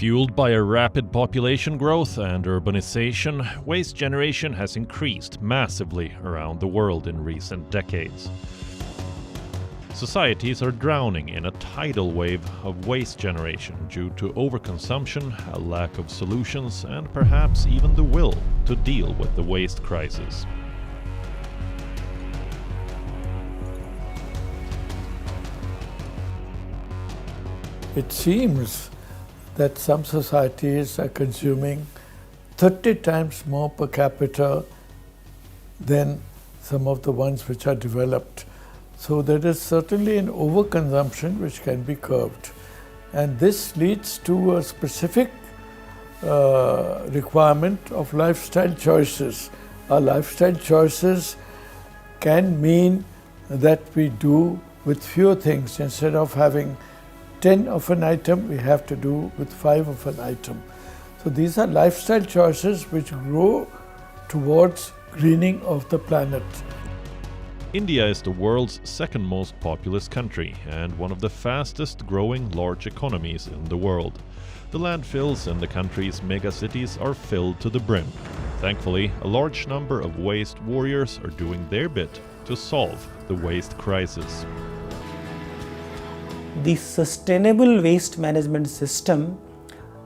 Fueled by a rapid population growth and urbanization, waste generation has increased massively around the world in recent decades. Societies are drowning in a tidal wave of waste generation due to overconsumption, a lack of solutions, and perhaps even the will to deal with the waste crisis. It seems that some societies are consuming 30 times more per capita than some of the ones which are developed. So there is certainly an overconsumption which can be curbed. And this leads to a specific requirement of lifestyle choices. Our lifestyle choices can mean that we do with fewer things. Instead of having 10 of an item, we have to do with 5 of an item. So these are lifestyle choices which grow towards greening of the planet. India is the world's second most populous country and one of the fastest growing large economies in the world. The landfills in the country's megacities are filled to the brim. Thankfully, a large number of waste warriors are doing their bit to solve the waste crisis. The sustainable waste management system,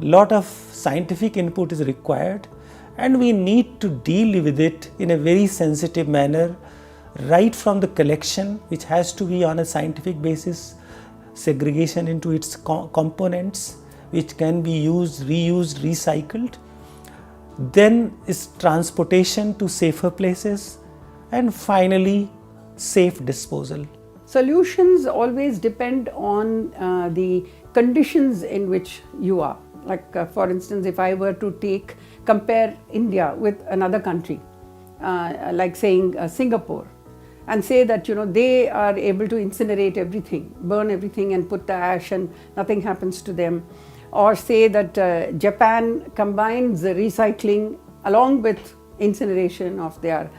lot of scientific input is required, and we need to deal with it in a very sensitive manner, right from the collection, which has to be on a scientific basis, segregation into its components, which can be used, reused, recycled. Then is transportation to safer places, and finally safe disposal. Solutions always depend on the conditions in which you are. Like for instance, if I were to compare India with another country, like saying Singapore, and say that they are able to incinerate everything, burn everything and put the ash and nothing happens to them. Or say that Japan combines the recycling along with incineration of their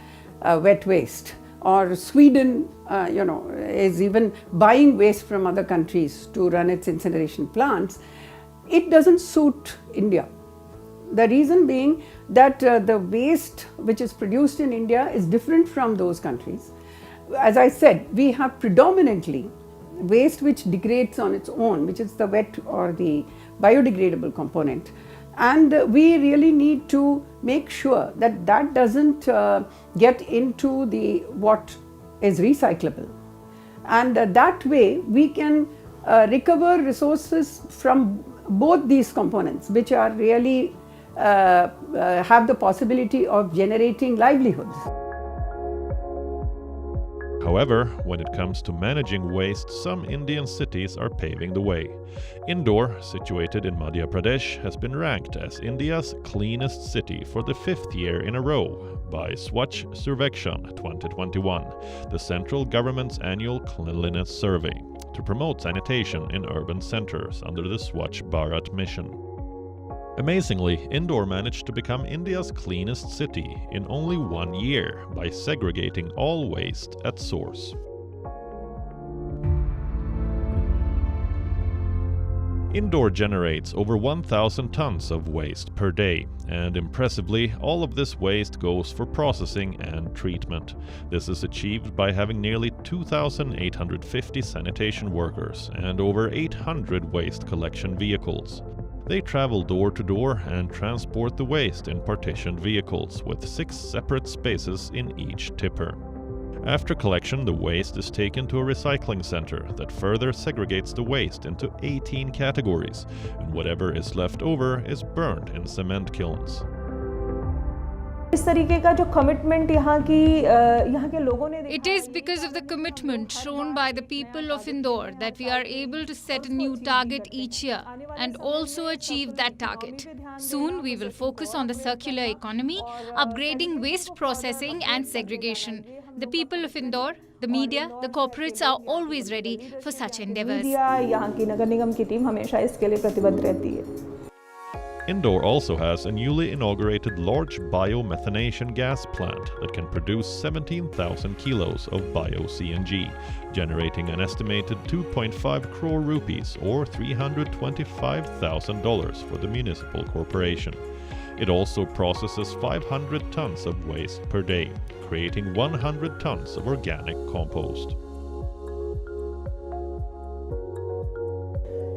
wet waste. Or Sweden, is even buying waste from other countries to run its incineration plants. It doesn't suit India. The reason being that the waste which is produced in India is different from those countries. As I said, we have predominantly waste which degrades on its own, which is the wet or the biodegradable component. And we really need to make sure that that doesn't get into what is recyclable. And that way we can recover resources from both these components, which are really have the possibility of generating livelihoods. However, when it comes to managing waste, some Indian cities are paving the way. Indore, situated in Madhya Pradesh, has been ranked as India's cleanest city for the 5th year in a row by Swachh Survekshan 2021, the central government's annual cleanliness survey, to promote sanitation in urban centers under the Swachh Bharat mission. Amazingly, Indore managed to become India's cleanest city in only 1 year by segregating all waste at source. Indore generates over 1,000 tons of waste per day, and impressively, all of this waste goes for processing and treatment. This is achieved by having nearly 2,850 sanitation workers and over 800 waste collection vehicles. They travel door to door and transport the waste in partitioned vehicles with 6 separate spaces in each tipper. After collection, the waste is taken to a recycling center that further segregates the waste into 18 categories, and whatever is left over is burned in cement kilns. इस तरीके का जो commitment यहाँ के लोगों ने It is because of the commitment shown by the people of Indore that we are able to set a new target each year and also achieve that target. Soon we will focus on the circular economy, upgrading waste processing and segregation. The people of Indore, the media, the corporates are always ready for such endeavors. यहाँ की नगर निगम की team हमेशा इसके लिए प्रतिबद्ध रहती है. Indore also has a newly inaugurated large biomethanation gas plant that can produce 17,000 kilos of bio-CNG, generating an estimated 2.5 crore rupees or $325,000 for the municipal corporation. It also processes 500 tons of waste per day, creating 100 tons of organic compost.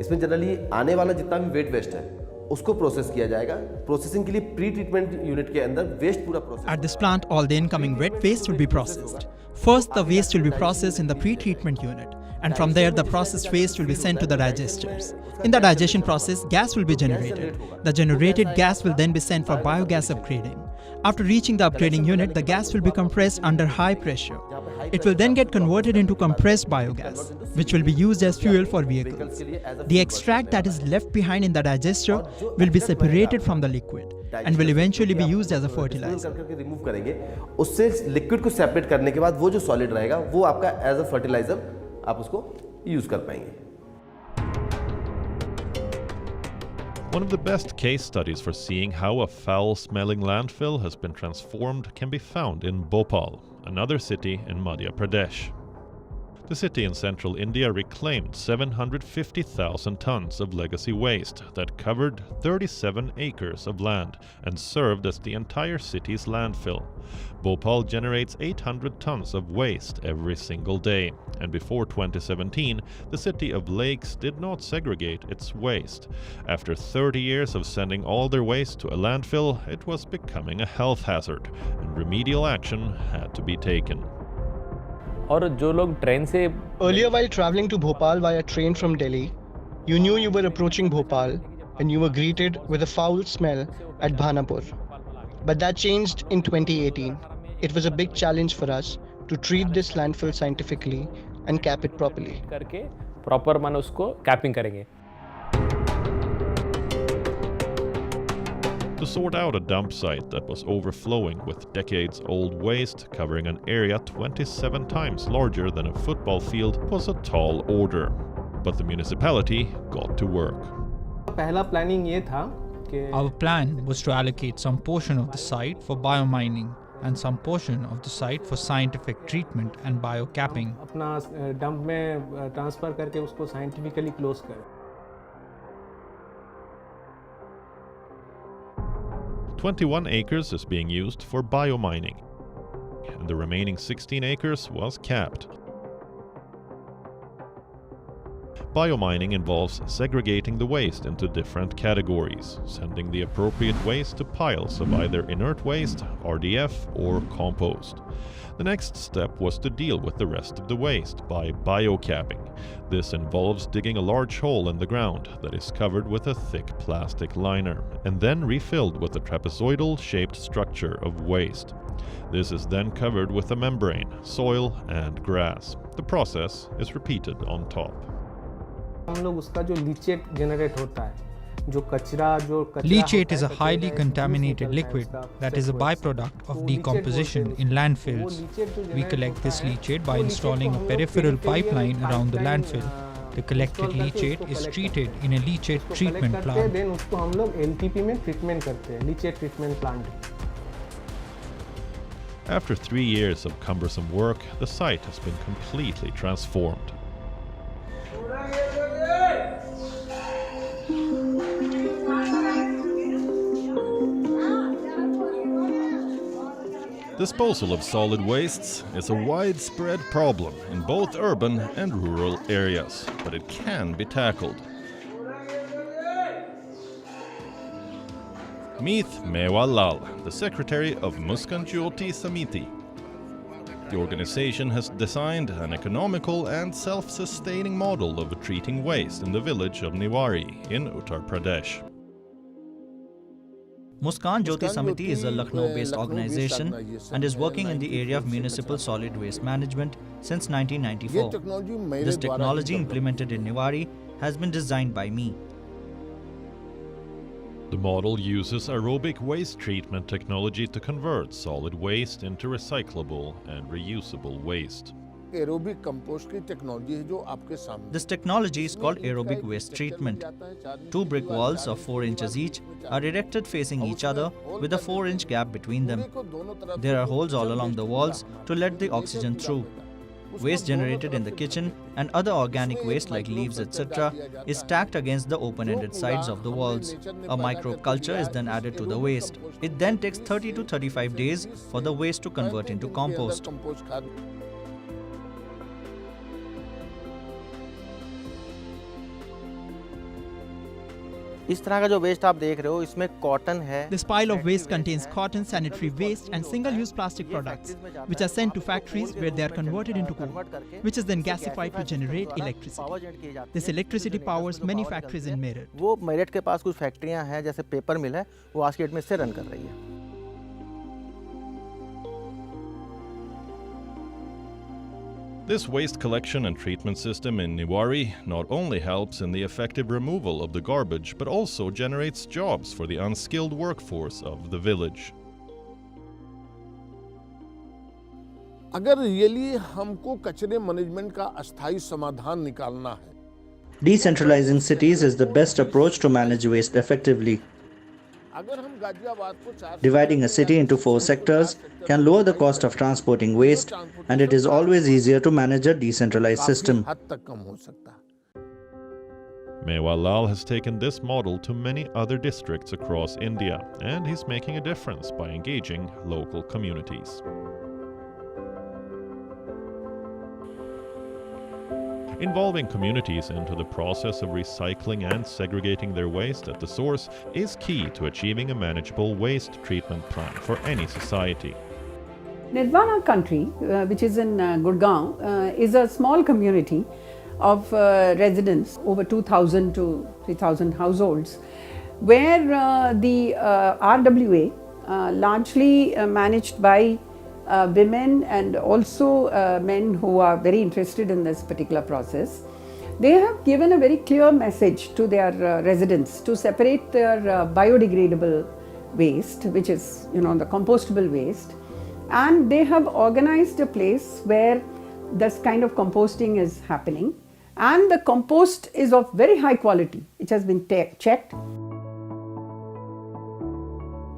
इसमें generally आने वाला जितना भी wet waste है उसको process किया जाएगा processing के लिए प्री ट्रीटमेंट यूनिट के अंदर वेस्ट पूरा process At this plant, all the incoming wet waste will be processed. First, the waste will be processed in the pre-treatment unit, and from there, the processed waste will be sent to the digesters. In the digestion process, gas will be generated. The generated gas will then be sent for biogas upgrading. After reaching the upgrading unit, the gas will be compressed under high pressure. It will then get converted into compressed biogas, which will be used as fuel for vehicles. The extract that is left behind in the digester will be separated from the liquid and will eventually be used as a fertilizer. Remove करेंगे उससे liquid को separate करने के बाद वो जो solid रहेगा वो आपका एज अ फर्टिलाइजर आप उसको यूज कर पाएंगे. One of the best case studies for seeing how a foul-smelling landfill has been transformed can be found in Bhopal, another city in Madhya Pradesh. The city in central India reclaimed 750,000 tons of legacy waste that covered 37 acres of land and served as the entire city's landfill. Bhopal generates 800 tons of waste every single day, and before 2017, the city of Lakes did not segregate its waste. After 30 years of sending all their waste to a landfill, it was becoming a health hazard, and remedial action had to be taken. और जो लोग train से Earlier, while traveling to Bhopal via train from Delhi, you knew you were approaching Bhopal and you were greeted with a foul smell at Bhanapur. But that changed in 2018. It was a big challenge for us to treat this landfill scientifically and cap it properly. करके proper मन उसको capping करेंगे. To sort out a dump site that was overflowing with decades-old waste covering an area 27 times larger than a football field was a tall order. But the municipality got to work. पहला planning ये था कि Our plan was to allocate some portion of the site for biomining and some portion of the site for scientific treatment and biocapping. अपना dump में transfer करके उसको scientifically close करें. 21 acres is being used for biomining, and the remaining 16 acres was capped. Biomining involves segregating the waste into different categories, sending the appropriate waste to piles of either inert waste, RDF, or compost. The next step was to deal with the rest of the waste by biocapping. This involves digging a large hole in the ground that is covered with a thick plastic liner, and then refilled with a trapezoidal-shaped structure of waste. This is then covered with a membrane, soil, and grass. The process is repeated on top. हम लोग उसका जो leachate generate होता है, जो कचरा Leachate is a highly contaminated liquid that is a byproduct of decomposition in landfills. We collect this leachate by installing a peripheral pipeline around the landfill. The collected leachate is treated in a leachate treatment plant. Then उसको हम लोग LTP में treatment करते हैं, leachate treatment plant. After 3 years of cumbersome work, the site has been completely transformed. Disposal of solid wastes is a widespread problem in both urban and rural areas, but it can be tackled. Meet Mewa Lal, the secretary of Muskan Jyoti Samiti. The organization has designed an economical and self-sustaining model of treating waste in the village of Niwari in Uttar Pradesh. Muskan Jyoti Samiti is a Lucknow-based organization and is working in the area of municipal solid waste management since 1994. This technology implemented in Niwari has been designed by me. The model uses aerobic waste treatment technology to convert solid waste into recyclable and reusable waste. This technology is called aerobic waste treatment. 2 brick walls of 4 inches each are erected facing each other with a 4-inch gap between them. There are holes all along the walls to let the oxygen through. Waste generated in the kitchen and other organic waste like leaves etc. is stacked against the open-ended sides of the walls. A microbe culture is then added to the waste. It then takes 30 to 35 days for the waste to convert into compost. इस तरह का जो waste आप देख रहे हो इसमें cotton है. This pile of waste contains cotton, sanitary waste and single-use plastic products which are sent to factories where they are converted into coal, which is then gasified to generate electricity. This electricity powers many factories in Meerut. वो मेरठ के पास कुछ फैक्ट्रियां हैं जैसे paper मिल है वो आज की डेट में इससे रन कर रही है. This waste collection and treatment system in Niwari not only helps in the effective removal of the garbage but also generates jobs for the unskilled workforce of the village. अगर really हमको कचरे management का अस्थायी समाधान निकालना है, Decentralizing cities is the best approach to manage waste effectively. Dividing a city into 4 sectors can lower the cost of transporting waste, and it is always easier to manage a decentralized system. Mewal Lal has taken this model to many other districts across India, and he's making a difference by engaging local communities. Involving communities into the process of recycling and segregating their waste at the source is key to achieving a manageable waste treatment plan for any society. Nirvana country, which is in Gurgaon, is a small community of residents, over 2,000 to 3,000 households, where the RWA, largely managed by women and also men who are very interested in this particular process, they have given a very clear message to their residents to separate their biodegradable waste, which is the compostable waste, and they have organized a place where this kind of composting is happening, and the compost is of very high quality, which has been checked.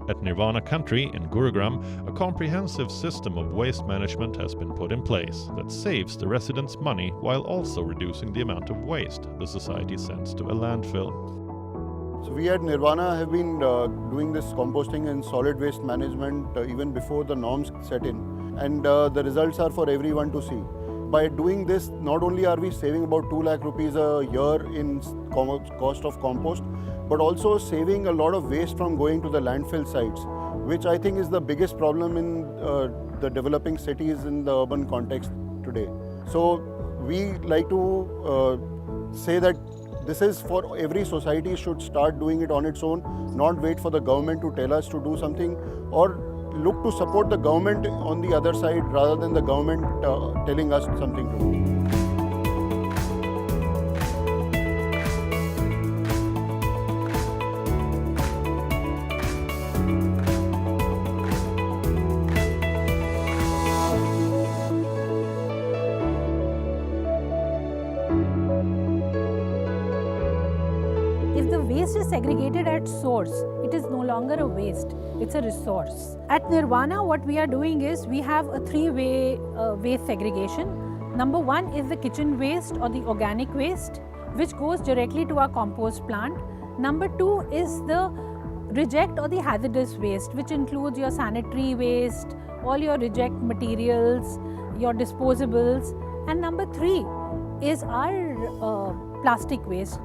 At Nirvana country in Gurugram, a comprehensive system of waste management has been put in place that saves the residents money while also reducing the amount of waste the society sends to a landfill. So we at Nirvana have been doing this composting and solid waste management even before the norms set in, and the results are for everyone to see. By doing this, not only are we saving about 2 lakh rupees a year in cost of compost, but also saving a lot of waste from going to the landfill sites, which I think is the biggest problem in the developing cities in the urban context today. So we like to say that this is for every society should start doing it on its own, not wait for the government to tell us to do something, or look to support the government on the other side rather than the government telling us something to do. If the waste is segregated at source, it is no longer a waste, it's a resource. At Nirvana, what we are doing is we have a 3-way waste segregation. Number 1 is the kitchen waste or the organic waste, which goes directly to our compost plant. Number 2 is the reject or the hazardous waste, which includes your sanitary waste, all your reject materials, your disposables. And number 3 is our plastic waste.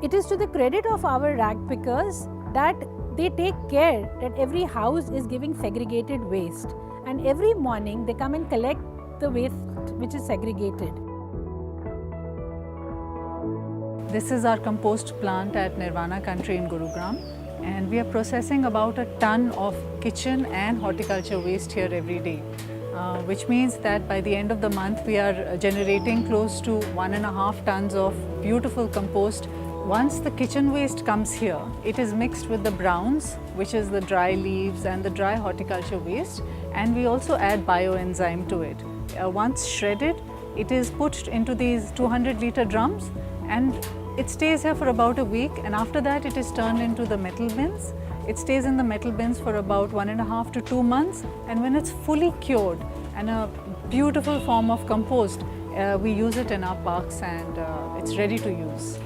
It is to the credit of our rag pickers that they take care that every house is giving segregated waste, and every morning they come and collect the waste which is segregated. This is our compost plant at Nirvana country in Gurugram, and we are processing about a ton of kitchen and horticulture waste here every day, which means that by the end of the month we are generating close to 1.5 tons of beautiful compost. Once the kitchen waste comes here, it is mixed with the browns, which is the dry leaves and the dry horticulture waste, and we also add bioenzyme to it. Once shredded, It is put into these 200-liter drums and it stays here for about a week, and after that it is turned into the metal bins. It stays in the metal bins for about 1.5 to 2 months, and when it's fully cured and a beautiful form of compost, we use it in our parks and it's ready to use.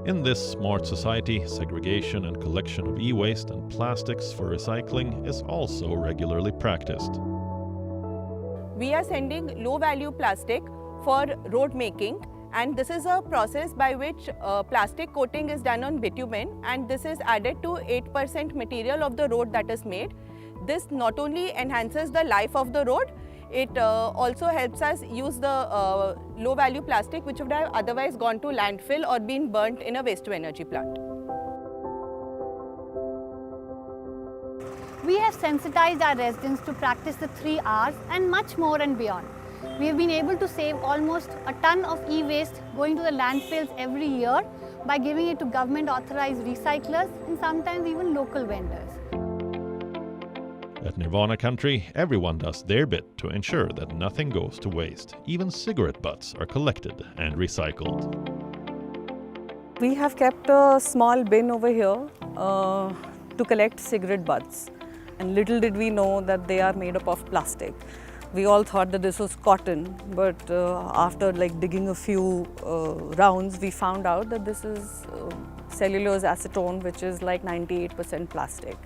In this smart society, segregation and collection of e-waste and plastics for recycling is also regularly practiced. We are sending low-value plastic for road making, and this is a process by which plastic coating is done on bitumen, and this is added to 8% material of the road that is made. This not only enhances the life of the road, it also helps us use the low-value plastic which would have otherwise gone to landfill or been burnt in a waste-to-energy plant. We have sensitized our residents to practice the 3 Rs and much more and beyond. We have been able to save almost a ton of e-waste going to the landfills every year by giving it to government-authorized recyclers and sometimes even local vendors. At Nirvana Country, everyone does their bit to ensure that nothing goes to waste. Even cigarette butts are collected and recycled. We have kept a small bin over here to collect cigarette butts. And little did we know that they are made up of plastic. We all thought that this was cotton, but after digging a few rounds, we found out that this is cellulose acetone, which is like 98% plastic.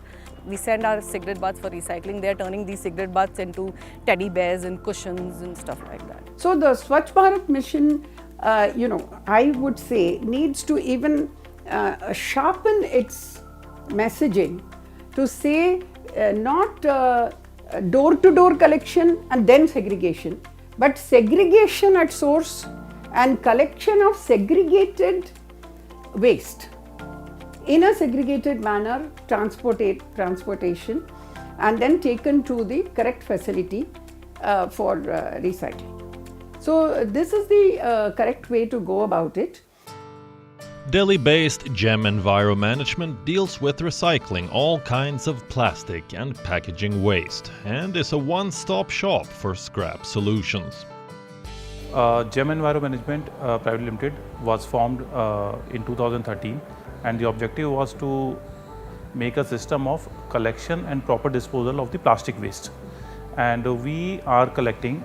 We send our cigarette butts for recycling. They are turning these cigarette butts into teddy bears and cushions and stuff like that. So the Swachh Bharat mission, I would say needs to even sharpen its messaging to say not door-to-door collection and then segregation, but segregation at source and collection of segregated waste in a segregated manner, transportation, and then taken to the correct facility for recycling. So this is the correct way to go about it. Delhi-based Gem Enviro Management deals with recycling all kinds of plastic and packaging waste and is a one-stop shop for scrap solutions. Gem Enviro Management Private Limited was formed in 2013, and the objective was to make a system of collection and proper disposal of the plastic waste. And we are collecting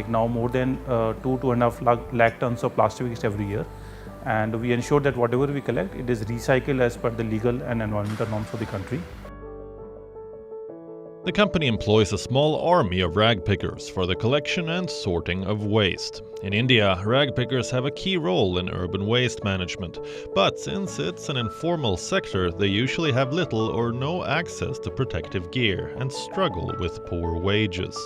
now more than 2.5 lakh tons of plastic waste every year. And we ensure that whatever we collect, it is recycled as per the legal and environmental norms for the country. The company employs a small army of rag pickers for the collection and sorting of waste. In India, rag pickers have a key role in urban waste management, but since it's an informal sector, they usually have little or no access to protective gear and struggle with poor wages.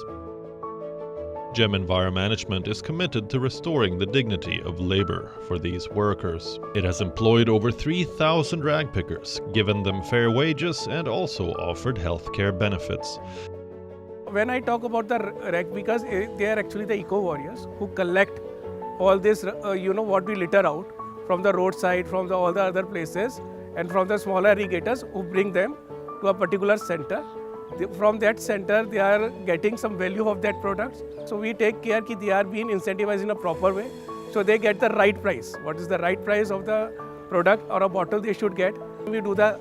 Gem Enviro Management is committed to restoring the dignity of labor for these workers. It has employed over 3,000 rag pickers, given them fair wages and also offered healthcare benefits. When I talk about the rag pickers, they are actually the eco warriors who collect all this, what we litter out from the roadside, from all the other places, and from the smaller irrigators who bring them to a particular center. From that center, they are getting some value of that product. So we take care that they are being incentivized in a proper way. So they get the right price. What is the right price of the product or a bottle they should get? We do the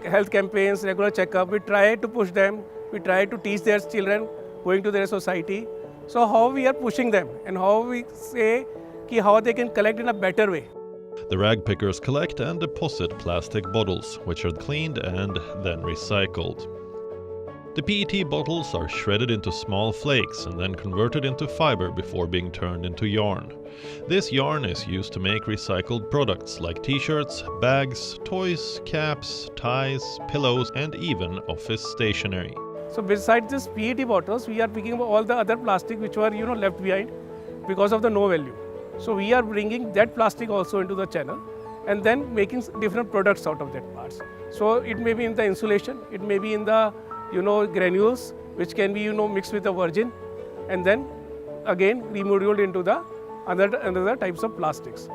health campaigns, regular checkup. We try to push them. We try to teach their children going to their society. So how we are pushing them and how we say how they can collect in a better way. The rag pickers collect and deposit plastic bottles, which are cleaned and then recycled. The PET bottles are shredded into small flakes and then converted into fiber before being turned into yarn. This yarn is used to make recycled products like t-shirts, bags, toys, caps, ties, pillows, and even office stationery. So besides this PET bottles, we are picking up all the other plastic which were left behind because of the no value. So we are bringing that plastic also into the channel and then making different products out of that parts. So it may be in the insulation, it may be in the granules which can be mixed with the virgin and then again remoduled into the other types of plastics.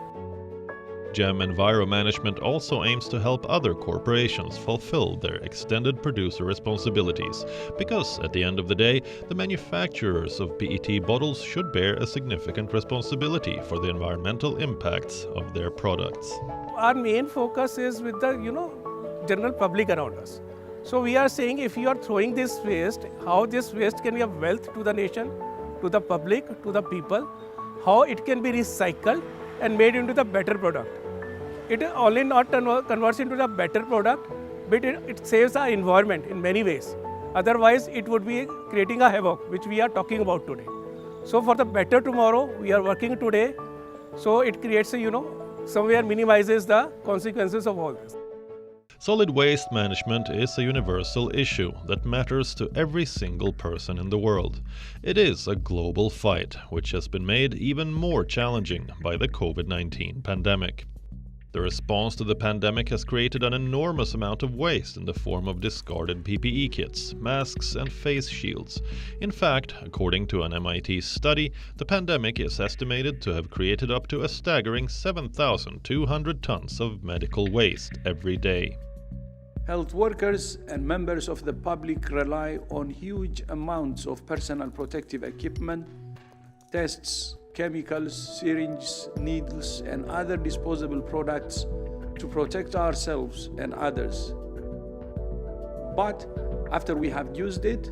GEM Enviro Management also aims to help other corporations fulfill their extended producer responsibilities, because at the end of the day, the manufacturers of PET bottles should bear a significant responsibility for the environmental impacts of their products. Our main focus is with the general public around us. So we are saying, if you are throwing this waste, how this waste can be a wealth to the nation, to the public, to the people, how it can be recycled and made into the better product. It only not converts into the better product, but it saves our environment in many ways. Otherwise, it would be creating a havoc, which we are talking about today. So for the better tomorrow, we are working today. So it creates somewhere minimizes the consequences of all this. Solid waste management is a universal issue that matters to every single person in the world. It is a global fight, which has been made even more challenging by the COVID-19 pandemic. The response to the pandemic has created an enormous amount of waste in the form of discarded PPE kits, masks, and face shields. In fact, according to an MIT study, the pandemic is estimated to have created up to a staggering 7,200 tons of medical waste every day. Health workers and members of the public rely on huge amounts of personal protective equipment, tests, chemicals, syringes, needles, and other disposable products to protect ourselves and others. But after we have used it,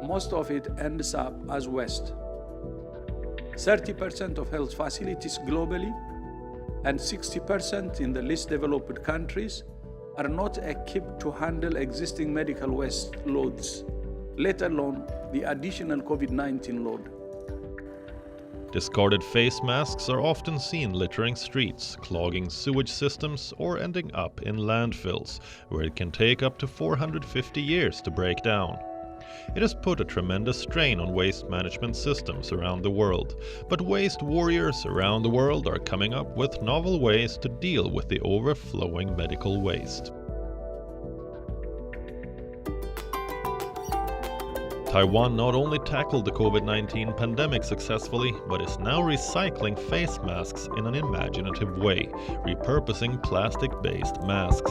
most of it ends up as waste. 30% of health facilities globally and 60% in the least developed countries are not equipped to handle existing medical waste loads, let alone the additional COVID-19 load. Discarded face masks are often seen littering streets, clogging sewage systems, or ending up in landfills, where it can take up to 450 years to break down. It has put a tremendous strain on waste management systems around the world, but waste warriors around the world are coming up with novel ways to deal with the overflowing medical waste. Taiwan not only tackled the COVID-19 pandemic successfully, but is now recycling face masks in an imaginative way, repurposing plastic-based masks.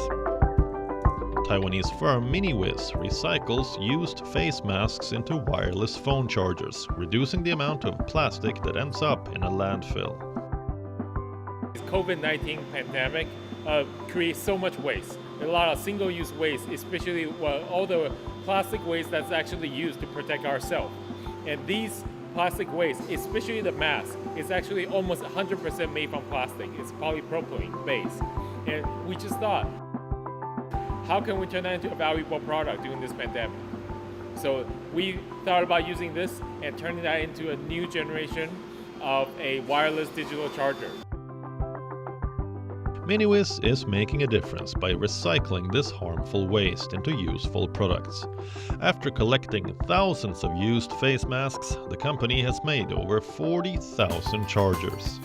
Taiwanese firm Mobius recycles used face masks into wireless phone chargers, reducing the amount of plastic that ends up in a landfill. The COVID-19 pandemic creates so much waste. A lot of single-use waste, especially all the plastic waste that's actually used to protect ourselves. And these plastic waste, especially the mask, is actually almost 100% made from plastic. It's polypropylene based. And we just thought, how can we turn that into a valuable product during this pandemic? So we thought about using this and turning that into a new generation of a wireless digital charger. Mobius is making a difference by recycling this harmful waste into useful products. After collecting thousands of used face masks, the company has made over 40,000 chargers.